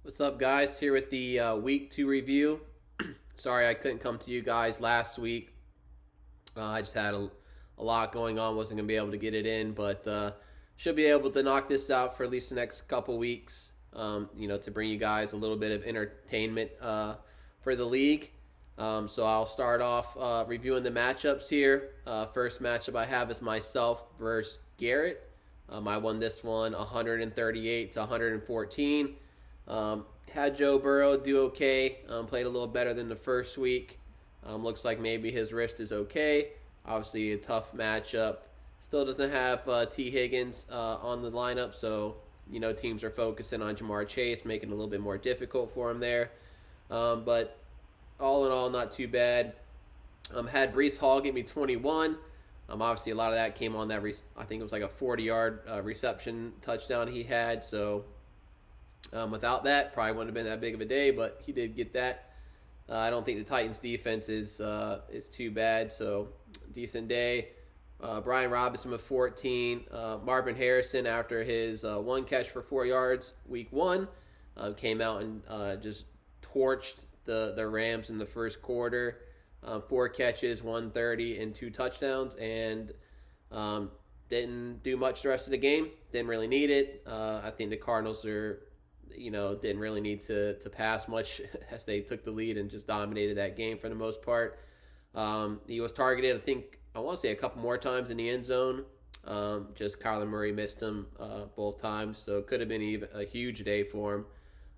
What's up, guys? Here with the week 2 review. Sorry I couldn't come to you guys last week. I just had a lot going on. Wasn't going to be able to get it in, but should be able to knock this out for at least the next couple weeks, to bring you guys a little bit of entertainment for the league. So I'll start off reviewing the matchups here. First matchup I have is myself versus Garrett. I won this one 138 to 114. Had Joe Burrow do okay. Played a little better than the first week. Looks like maybe his wrist is okay. Obviously a tough matchup. Still doesn't have T. Higgins on the lineup, so teams are focusing on Jamar Chase, making it a little bit more difficult for him there. But all in all, not too bad. Had Breece Hall get me 21. Obviously, a lot of that came on that. I think it was like a 40-yard reception touchdown he had. So without that, probably wouldn't have been that big of a day. But he did get that. I don't think the Titans' defense is too bad. So decent day. Brian Robinson with 14. Marvin Harrison, after his one catch for 4 yards week 1, came out and just torched the Rams in the first quarter. 4 catches, 130, and 2 touchdowns, and didn't do much the rest of the game. Didn't really need it. I think the Cardinals didn't really need to pass much as they took the lead and just dominated that game for the most part. He was targeted, I want to say a couple more times in the end zone. Just Kyler Murray missed him both times, so it could have been even a huge day for him,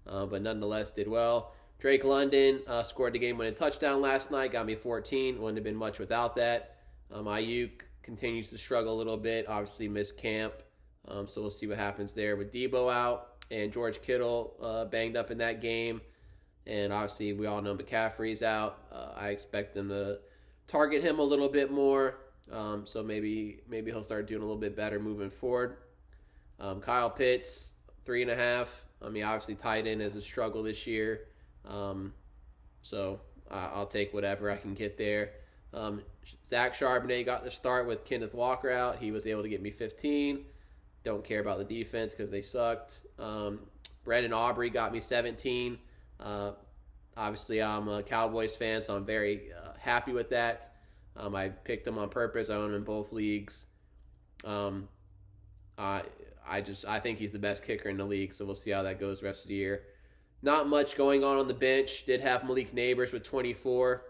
but nonetheless did well. Drake London scored the game-winning touchdown last night, got me 14. Wouldn't have been much without that. Ayuk continues to struggle a little bit, obviously missed camp, so we'll see what happens there with Debo out. And George Kittle banged up in that game, and obviously we all know McCaffrey's out. I expect them to target him a little bit more, so maybe he'll start doing a little bit better moving forward. Kyle Pitts, 3.5. Obviously tight end is a struggle this year. So I'll take whatever I can get there. Zach Charbonnet got the start with Kenneth Walker out. He was able to get me 15. Don't care about the defense because they sucked. Brandon Aubrey got me 17. Obviously, I'm a Cowboys fan, so I'm very happy with that. I picked him on purpose. I own him in both leagues. I think he's the best kicker in the league, so we'll see how that goes the rest of the year. Not much going on the bench. Did have Malik Neighbors with 24.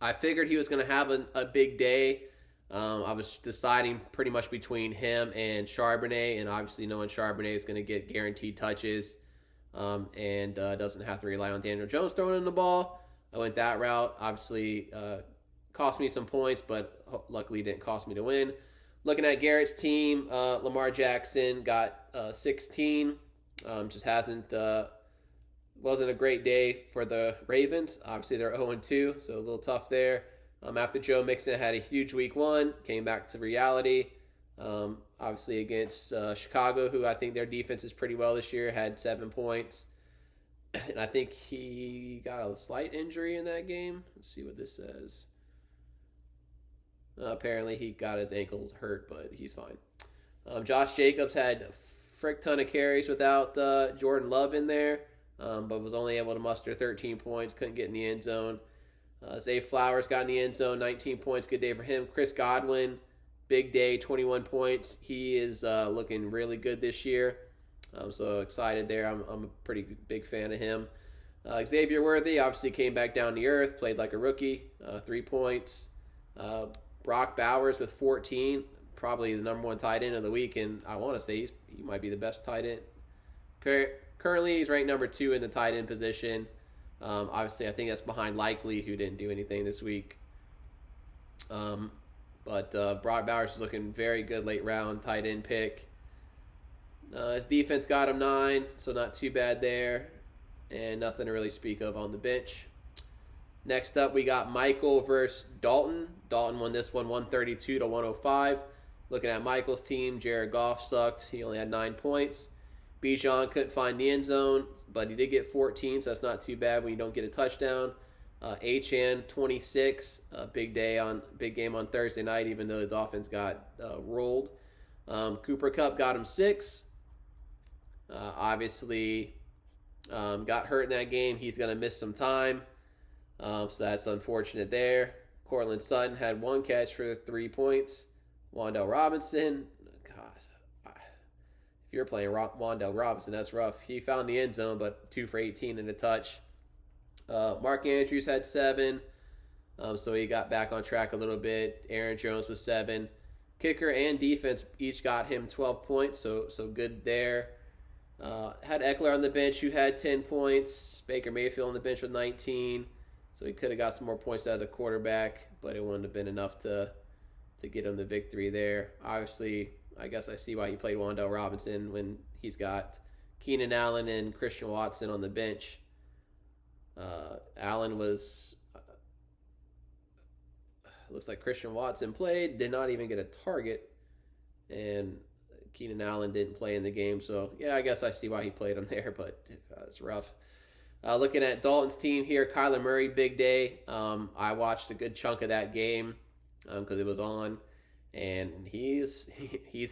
I figured he was going to have a big day. I was deciding pretty much between him and Charbonnet, and obviously knowing Charbonnet is going to get guaranteed touches and doesn't have to rely on Daniel Jones throwing in the ball. I went that route. Obviously cost me some points, but luckily didn't cost me to win. Looking at Garrett's team, Lamar Jackson got 16. Just wasn't a great day for the Ravens. Obviously, they're 0-2, so a little tough there. After Joe Mixon had a huge week 1, came back to reality. Obviously against Chicago, who I think their defense is pretty well this year, had 7 points. And I think he got a slight injury in that game. Let's see what this says. Apparently he got his ankle hurt, but he's fine. Josh Jacobs had a frick ton of carries without Jordan Love in there. But was only able to muster 13 points, couldn't get in the end zone. Zay Flowers got in the end zone, 19 points, good day for him. Chris Godwin, big day, 21 points. He is looking really good this year. I'm so excited there. I'm a pretty big fan of him. Xavier Worthy obviously came back down to earth, played like a rookie, 3 points. Brock Bowers with 14, probably the number 1 tight end of the week, and I want to say he might be the best tight end. Currently, he's ranked number 2 in the tight end position. Obviously, I think that's behind Likely, who didn't do anything this week. But Brock Bowers is looking very good late round tight end pick. His defense got him 9, so not too bad there. And nothing to really speak of on the bench. Next up, we got Michael versus Dalton. Dalton won this one 132 to 105. Looking at Michael's team, Jared Goff sucked. He only had 9 points. Bijan couldn't find the end zone, but he did get 14, so that's not too bad when you don't get a touchdown. Achan 26, big game on Thursday night, even though the Dolphins got rolled. Cooper Kupp got him 6. Obviously, got hurt in that game. He's going to miss some time. So that's unfortunate there. Cortland Sutton had 1 catch for 3 points. Wandell Robinson, God, if you're playing Wandell Robinson, that's rough. He found the end zone, but 2 for 18 and a touch. Mark Andrews had 7, so he got back on track a little bit. Aaron Jones was 7. Kicker and defense each got him 12 points, so good there. Had Eckler on the bench who had 10 points. Baker Mayfield on the bench with 19. So he could have got some more points out of the quarterback, but it wouldn't have been enough to get him the victory there. Obviously, I guess I see why he played Wandell Robinson when he's got Keenan Allen and Christian Watson on the bench. Allen was... looks like Christian Watson played, did not even get a target, and Keenan Allen didn't play in the game. So, yeah, I guess I see why he played him there, but it's rough. Looking at Dalton's team here, Kyler Murray, big day. I watched a good chunk of that game because it was on, and he's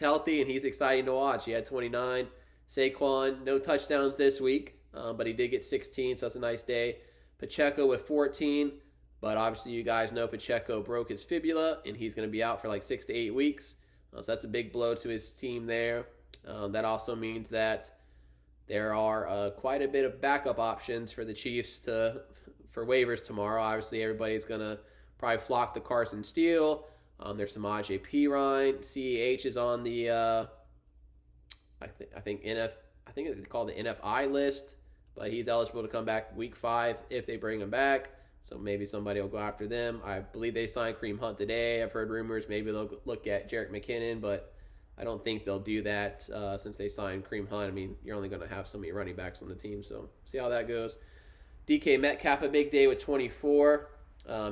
healthy and he's exciting to watch. He had 29. Saquon, no touchdowns this week, but he did get 16, so that's a nice day. Pacheco with 14, but obviously you guys know Pacheco broke his fibula, and he's going to be out for like 6 to 8 weeks. So that's a big blow to his team there. That also means that there are quite a bit of backup options for the Chiefs for waivers tomorrow. Obviously, everybody's going to probably flock to Carson Steele. There's some Ajay Pirine. CEH is on the I think it's called the NFI list, but he's eligible to come back week 5 if they bring him back. So maybe somebody will go after them. I believe they signed Kareem Hunt today. I've heard rumors maybe they'll look at Jerick McKinnon, but I don't think they'll do that since they signed Kareem Hunt. I mean, you're only going to have so many running backs on the team, so see how that goes. DK Metcalf, a big day with 24.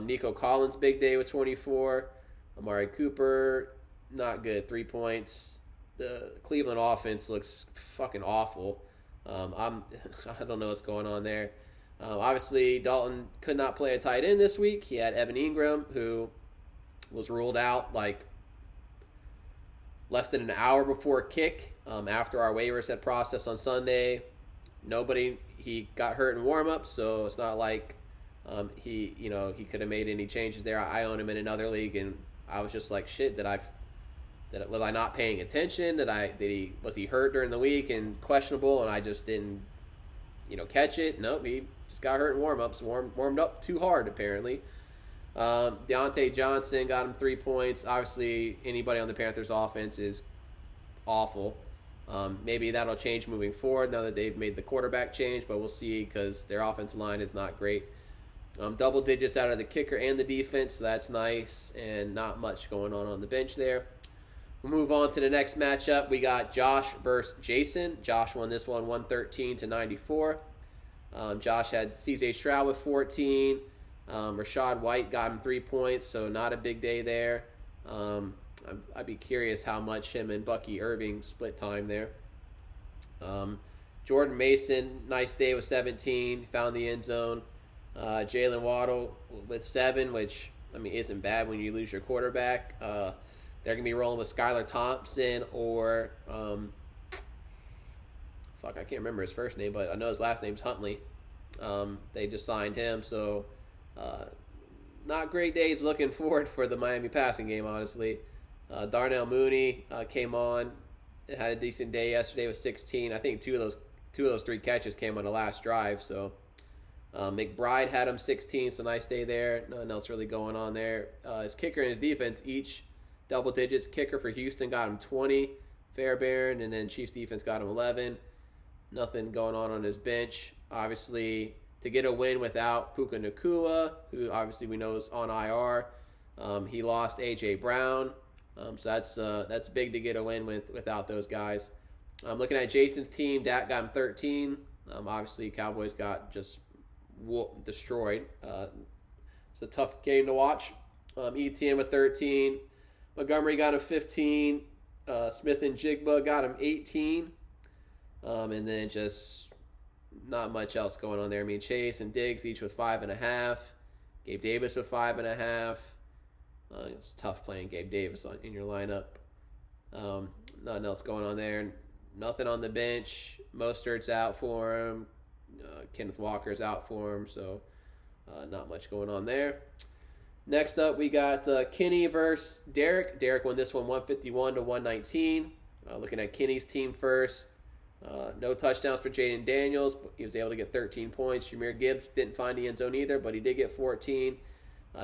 Nico Collins, big day with 24. Amari Cooper, not good, 3 points. The Cleveland offense looks fucking awful. I don't know what's going on there. Obviously, Dalton could not play a tight end this week. He had Evan Ingram, who was ruled out like less than an hour before kick after our waivers had processed on Sunday. He got hurt in warm-up, so it's not like he could have made any changes there. I own him in another league, and I was just like, shit, was I not paying attention? Was he hurt during the week and questionable, and I just didn't catch it? Nope, he just got hurt in warm-ups, warmed up too hard apparently. Deontay Johnson got him 3 points. Obviously, anybody on the Panthers offense is awful. Maybe that'll change moving forward now that they've made the quarterback change, but we'll see because their offensive line is not great. Double digits out of the kicker and the defense, so that's nice, and not much going on the bench there. We'll move on to the next matchup. We got Josh versus Jason. Josh won this one 113-94. Josh had CJ Stroud with 14. Rashad White got him 3 points, so not a big day there. I'd be curious how much him and Bucky Irving split time there. Jordan Mason, nice day with 17, found the end zone. Jalen Waddle with 7, which, isn't bad when you lose your quarterback. They're going to be rolling with Skylar Thompson or, I can't remember his first name, but I know his last name's Huntley. They just signed him, so not great days looking forward for the Miami passing game, honestly. Darnell Mooney came on, had a decent day yesterday with 16. I think two of those 3 catches came on the last drive, so McBride had him 16, so nice day there. Nothing else really going on there. His kicker and his defense each double digits. Kicker for Houston got him 20, Fairbairn, and then Chiefs defense got him 11. Nothing going on his bench. Obviously, to get a win without Puka Nacua, who obviously we know is on IR, he lost A.J. Brown, so that's big to get a win without those guys. Looking at Jason's team, Dak got him 13. Obviously, Cowboys got just destroyed. It's a tough game to watch. ETN with 13. Montgomery got him 15. Smith and Jigba got him 18. And then just not much else going on there. Chase and Diggs each with 5.5. Gabe Davis with 5.5. It's tough playing Gabe Davis in your lineup. Nothing else going on there. Nothing on the bench. Mostert's out for him. Kenneth Walker's out for him, so not much going on there. Next up, we got Kenny versus Derek. Derek won this one 151 to 119. Looking at Kenny's team first. No touchdowns for Jaden Daniels, but he was able to get 13 points. Jahmyr Gibbs didn't find the end zone either, but he did get 14.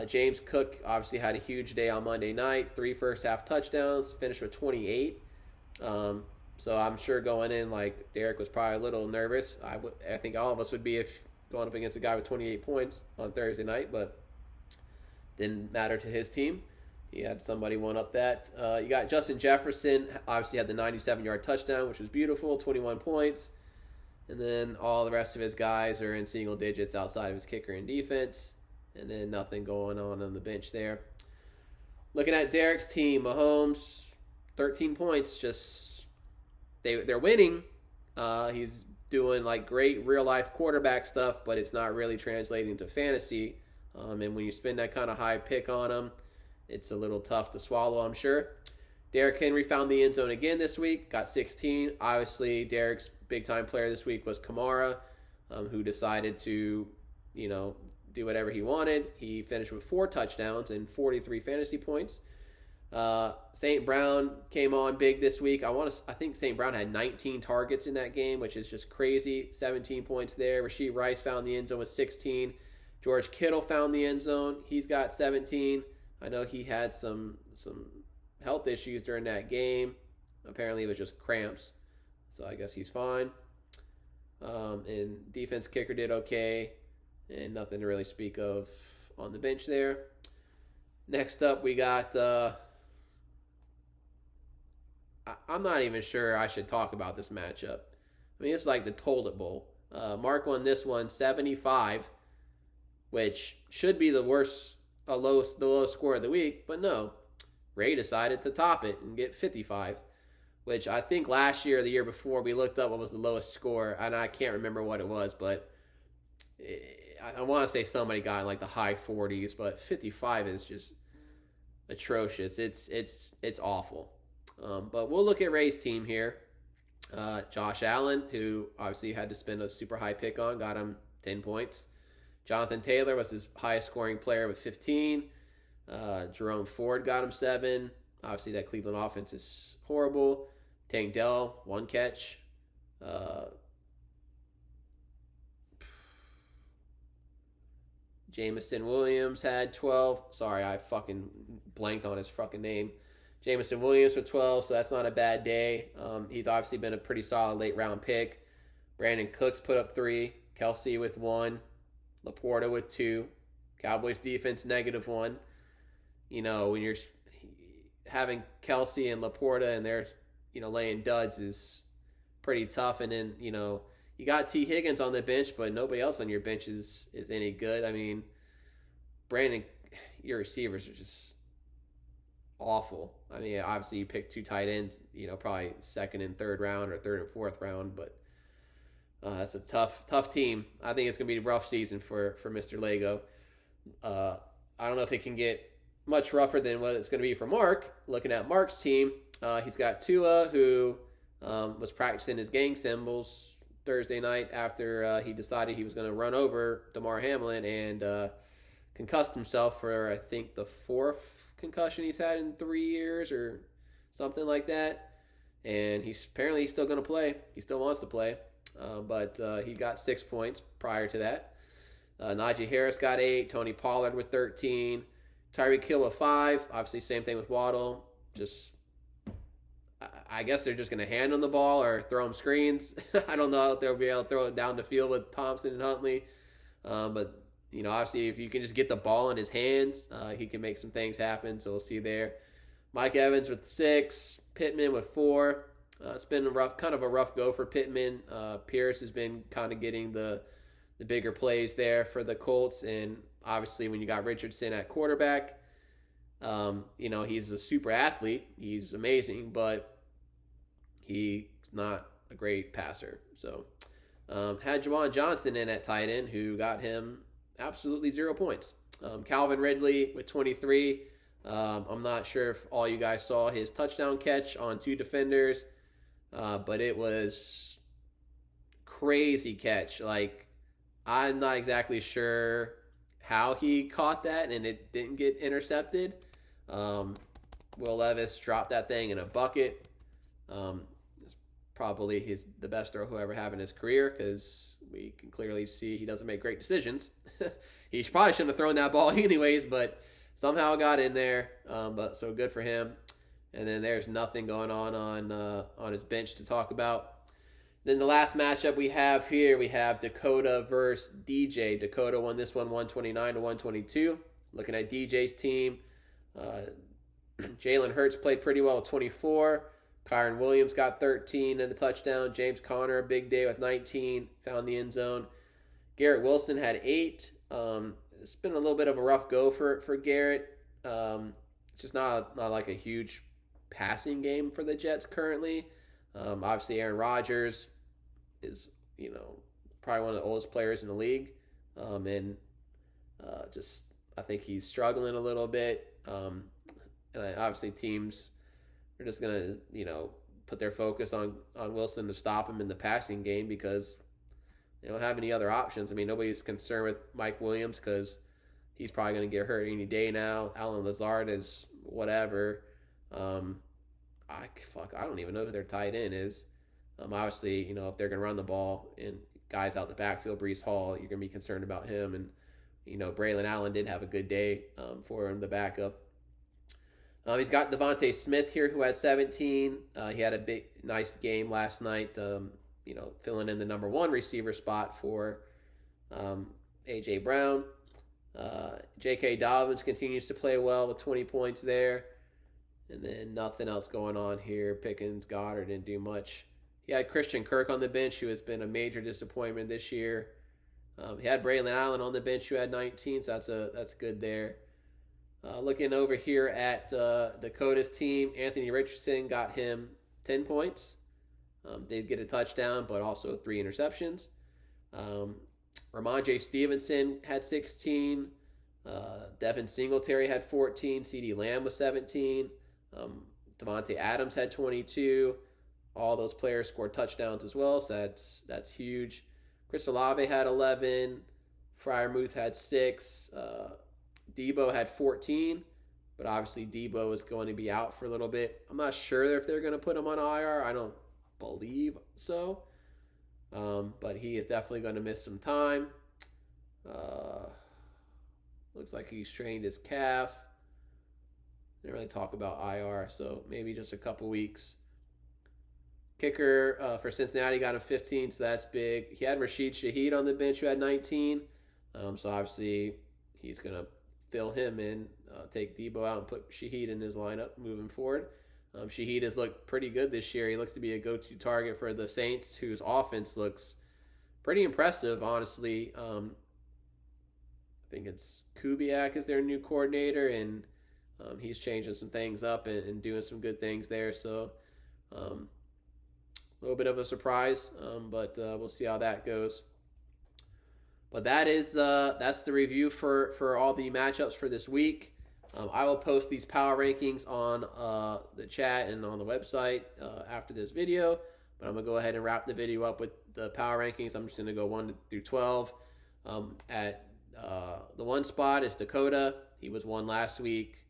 James Cook obviously had a huge day on Monday night. 3 first-half touchdowns, finished with 28. So I'm sure going in, like, Derek was probably a little nervous. I think all of us would be if going up against a guy with 28 points on Thursday night, but didn't matter to his team. He had somebody one up that. You got Justin Jefferson, obviously had the 97-yard touchdown, which was beautiful, 21 points. And then all the rest of his guys are in single digits outside of his kicker and defense. And then nothing going on the bench there. Looking at Derek's team, Mahomes, 13 points. Just they're winning. He's doing like great real-life quarterback stuff, but it's not really translating to fantasy. And when you spend that kind of high pick on him, it's a little tough to swallow, I'm sure. Derrick Henry found the end zone again this week, got 16. Obviously, Derek's big-time player this week was Kamara, who decided to, do whatever he wanted. He finished with 4 touchdowns and 43 fantasy points. St. Brown came on big this week. I think St. Brown had 19 targets in that game, which is just crazy. 17 points there. Rashee Rice found the end zone with 16. George Kittle found the end zone. He's got 17. I know he had some health issues during that game. Apparently it was just cramps. So I guess he's fine. And defense kicker did okay. And nothing to really speak of on the bench there. Next up, we got... I'm not even sure I should talk about this matchup. I mean, it's like the Toilet Bowl. Mark won this one 75, which should be the lowest score of the week, but no. Ray decided to top it and get 55, which I think last year or the year before we looked up what was the lowest score, and I can't remember what it was, but I want to say somebody got in like the high 40s, but 55 is just atrocious. It's awful. But we'll look at Ray's team here. Josh Allen, who obviously had to spend a super high pick on, got him 10 points. Jonathan Taylor was his highest scoring player with 15. Jerome Ford got him 7. Obviously, that Cleveland offense is horrible. Tank Dell, 1 catch. Jameson Williams had 12. Sorry, I fucking blanked on his fucking name. Jameson Williams for 12, so that's not a bad day. He's obviously been a pretty solid late-round pick. Brandon Cooks put up 3. Kelsey with 1. Laporta with 2. Cowboys defense -1. When you're having Kelsey and Laporta and they're, laying duds is pretty tough. And then, you got T. Higgins on the bench, but nobody else on your bench is any good. I mean, Brandon, your receivers are just awful. I mean, obviously you pick 2 tight ends, probably 2nd and 3rd round or 3rd and 4th round, but that's a tough team. I think it's going to be a rough season for Mr. Lego. I don't know if it can get much rougher than what it's going to be for Mark. Looking at Mark's team, he's got Tua, who was practicing his gang symbols Thursday night after he decided he was going to run over DeMar Hamlin and concussed himself for, I think, the 4th concussion he's had in 3 years or something like that. And he's still going to play. He still wants to play. But he got 6 points prior to that. Najee Harris got 8. Tony Pollard with 13. Tyreek Hill with 5. Obviously, same thing with Waddle. I guess they're just going to hand him the ball or throw him screens. I don't know if they'll be able to throw it down the field with Thompson and Huntley. But, obviously, if you can just get the ball in his hands, he can make some things happen. So we'll see there. Mike Evans with 6. Pittman with 4. It's been kind of a rough go for Pittman. Pierce has been kind of getting the bigger plays there for the Colts. And obviously when you got Richardson at quarterback, he's a super athlete. He's amazing, but he's not a great passer. So had Juwan Johnson in at tight end, who got him absolutely 0 points. Calvin Ridley with 23. I'm not sure if all you guys saw his touchdown catch on 2 defenders. But it was crazy catch. Like, I'm not exactly sure how he caught that and it didn't get intercepted. Um, Will Levis dropped that thing in a bucket. It's probably the best throw he'll ever have in his career because we can clearly see he doesn't make great decisions. He probably shouldn't have thrown that ball anyways, but somehow it got in there. But so good for him. And then there's nothing going on his bench to talk about. Then the last matchup we have here, we have Dakota versus DJ. Dakota won this one 129 to 122. Looking at DJ's team, Jalen Hurts played pretty well with 24. Kyron Williams got 13 and a touchdown. James Conner, a big day with 19, found the end zone. Garrett Wilson had 8. It's been a little bit of a rough go for Garrett. It's just not like a huge passing game for the Jets currently. Obviously, Aaron Rodgers is, probably one of the oldest players in the league. And I think he's struggling a little bit. And obviously teams are just going to, put their focus on Wilson to stop him in the passing game because they don't have any other options. I mean, nobody's concerned with Mike Williams because he's probably going to get hurt any day now. Alan Lazard is whatever. I don't even know who their tight end is. Obviously, if they're going to run the ball and guys out the backfield, Breece Hall, you're going to be concerned about him. And, Braylon Allen did have a good day for him, the backup. He's got Devontae Smith here, who had 17. He had a nice game last night, filling in the number 1 receiver spot for A.J. Brown. J.K. Dobbins continues to play well with 20 points there. And then nothing else going on here. Pickens, Goddard didn't do much. He had Christian Kirk on the bench, who has been a major disappointment this year. He had Braylon Allen on the bench, who had 19, so that's good there. Looking over here at Dakota's team, Anthony Richardson got him 10 points. Did get a touchdown, but also 3 interceptions. Ramondre Stevenson had 16. Devin Singletary had 14. CeeDee Lamb was 17. Devontae Adams had 22. All those players scored touchdowns as well, so that's huge. Chris Olave had 11. Freiermuth had 6. Debo had 14, but obviously Debo is going to be out for a little bit. I'm not sure if they're going to put him on IR. I don't believe so, but he is definitely going to miss some time. Looks like he strained his calf. Didn't really talk about IR, so maybe just a couple weeks. Kicker for Cincinnati got him 15, so that's big. He had Rashid Shaheed on the bench, who had 19. So obviously he's going to fill him in, take Debo out and put Shaheed in his lineup moving forward. Shaheed has looked pretty good this year. He looks to be a go-to target for the Saints, whose offense looks pretty impressive, honestly. I think it's Kubiak is their new coordinator, and he's changing some things up and doing some good things there. So a little bit of a surprise, but we'll see how that goes. But that's the review for all the matchups for this week. I will post these power rankings on the chat and on the website after this video. But I'm going to go ahead and wrap the video up with the power rankings. I'm just going to go 1 through 12. At the 1 spot is Dakota. He was 1 last week.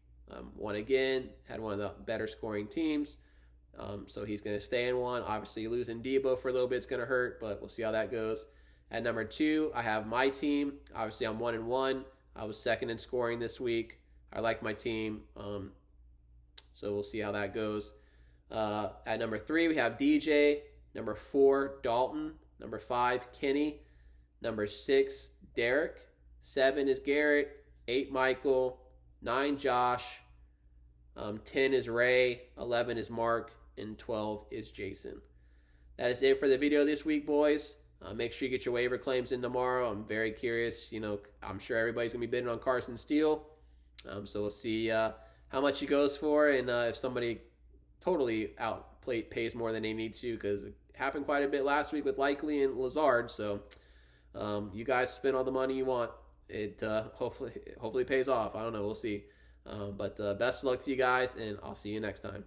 Won again. Had one of the better scoring teams. So he's going to stay in 1. Obviously, losing Debo for a little bit is going to hurt, but we'll see how that goes. At number 2, I have my team. Obviously, I'm 1-1. I was 2nd in scoring this week. I like my team, so we'll see how that goes. At number 3, we have DJ. Number 4, Dalton. Number 5, Kenny. Number 6, Derek. 7 is Garrett. 8, Michael. 9, Josh. 10 is Ray. 11 is Mark. And 12 is Jason. That is it for the video this week, boys. Make sure you get your waiver claims in tomorrow. I'm very curious. I'm sure everybody's going to be bidding on Carson Steele. So we'll see how much he goes for and if somebody totally pays more than they need to, because it happened quite a bit last week with Likely and Lazard. So you guys spend all the money you want. It hopefully pays off. I don't know. We'll see. But best of luck to you guys, and I'll see you next time.